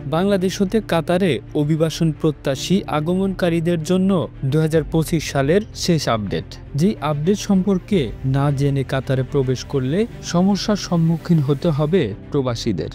বাংলাদেশ হতে কাতারে অভিবাসন প্রত্যাশী আগমনকারীদের জন্য 2025 সালের শেষ আপডেট। যে আপডেট সম্পর্কে না জেনে কাতারে প্রবেশ করলে সমস্যার সম্মুখীন হতে হবে প্রবাসীদের।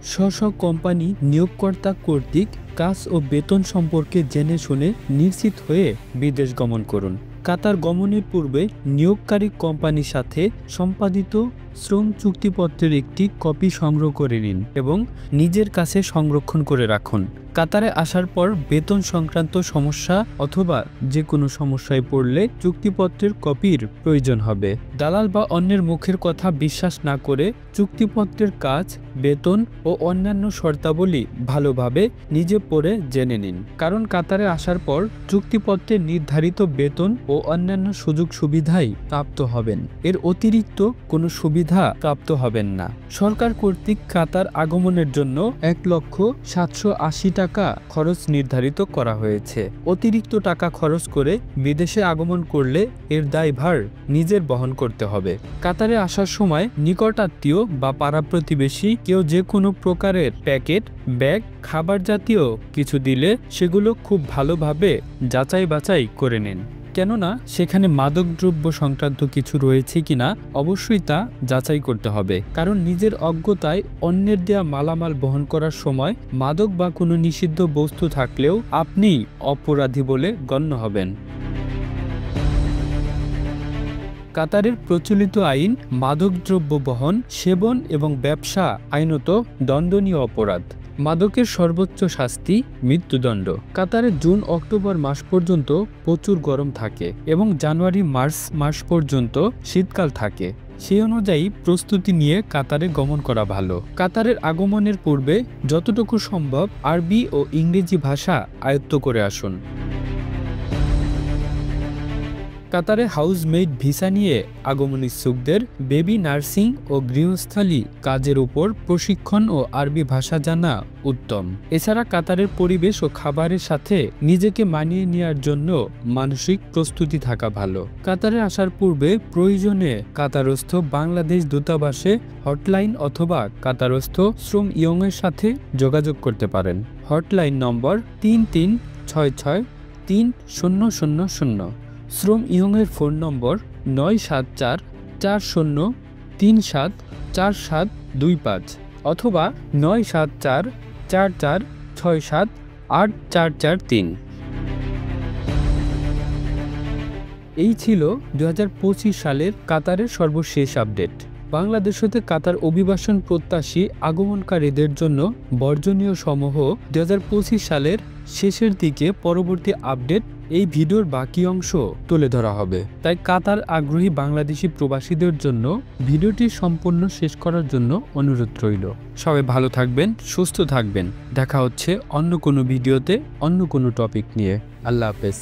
স্ব কোম্পানি নিয়োগকর্তা কর্তৃক কাজ ও বেতন সম্পর্কে জেনে শুনে নিশ্চিত হয়ে বিদেশ গমন করুন। কাতার গমনের পূর্বে নিয়োগকারী কোম্পানির সাথে সম্পাদিত শ্রম চুক্তিপত্রের একটি কপি সংগ্রহ করে নিন এবং নিজের কাছে সংরক্ষণ করে রাখুন। কাতারে আসার পর বেতন সংক্রান্ত সমস্যা অথবা যে কোনো সমস্যায় পড়লে চুক্তিপত্রের কপির প্রয়োজন হবে। দালাল বা অন্যের মুখের কথা বিশ্বাস না করে চুক্তিপত্রের কাজ, বেতন ও অন্যান্য শর্তাবলী ভালোভাবে নিজে পড়ে জেনে নিন, কারণ কাতারে আসার পর চুক্তিপত্রে নির্ধারিত বেতন ও অন্যান্য সুযোগ সুবিধাই প্রাপ্ত হবেন। এর অতিরিক্ত কোনো সুবিধা প্রাপ্ত হবেন না। সরকার কর্তৃক কাতার আগমনের জন্য 1,780,000 টাকা খরচ নির্ধারিত করা হয়েছে। অতিরিক্ত টাকা খরচ করে বিদেশে আগমন করলে এর দায়ভার নিজের বহন করতে হবে। কাতারে আসার সময় নিকটাত্মীয় বা পাড়া প্রতিবেশী কেউ যে কোনো প্রকারের প্যাকেট, ব্যাগ, খাবার জাতীয় কিছু দিলে সেগুলো খুব ভালোভাবে যাচাই বাছাই করে নিন, কেননা সেখানে মাদকদ্রব্য সংক্রান্ত কিছু রয়েছে কিনা অবশ্যই তা যাচাই করতে হবে। কারণ নিজের অজ্ঞতায় অন্যের দেয়া মালামাল বহন করার সময় মাদক বা কোনো নিষিদ্ধ বস্তু থাকলেও আপনি অপরাধী বলে গণ্য হবেন। কাতারের প্রচলিত আইন মাদকদ্রব্য বহন, সেবন এবং ব্যবসা আইনত দণ্ডনীয় অপরাধ। মাদকের সর্বোচ্চ শাস্তি মৃত্যুদণ্ড। কাতারে জুন-অক্টোবর মাস পর্যন্ত প্রচুর গরম থাকে এবং জানুয়ারি-মার্চ মাস পর্যন্ত শীতকাল থাকে। সেই অনুযায়ী প্রস্তুতি নিয়ে কাতারে গমন করা ভালো। কাতারের আগমনের পূর্বে যতটুকু সম্ভব আরবি ও ইংরেজি ভাষা আয়ত্ত করে আসুন। কাতারে হাউসমেইড ভিসা নিয়ে আগমন ইচ্ছুকদের বেবি নার্সিং ও গৃহস্থালী কাজের উপর প্রশিক্ষণ ও আরবি ভাষা জানা উত্তম। এছাড়া কাতারের পরিবেশ ও খাবারের সাথে নিজেকে মানিয়ে নেওয়ার জন্য মানসিক প্রস্তুতি থাকা ভালো। কাতারে আসার পূর্বে প্রয়োজনে কাতারস্থ বাংলাদেশ দূতাবাসে হটলাইন অথবা কাতারস্থ শ্রম ইয়ংয়ের সাথে যোগাযোগ করতে পারেন। হটলাইন নম্বর 3366-3000। শ্রম ইয়ংয়ের ফোন নম্বর 974-40374725 অথবা 974-4467-8443। এই ছিল 2025 সালের কাতারের সর্বশেষ আপডেট। বাংলাদেশ হতে কাতার অভিবাসন প্রত্যাশী আগমনকারীদের জন্য বর্জনীয় সমূহ 2025 সালের শেষের দিকে পরবর্তী আপডেট এই ভিডিওর বাকি অংশ তুলে ধরা হবে। তাই কাতার আগ্রহী বাংলাদেশি প্রবাসীদের জন্য ভিডিওটি সম্পূর্ণ শেষ করার জন্য অনুরোধ রইল। সবাই ভালো থাকবেন, সুস্থ থাকবেন। দেখা হচ্ছে অন্য কোনো ভিডিওতে অন্য কোনো টপিক নিয়ে। আল্লাহ হাফেজ।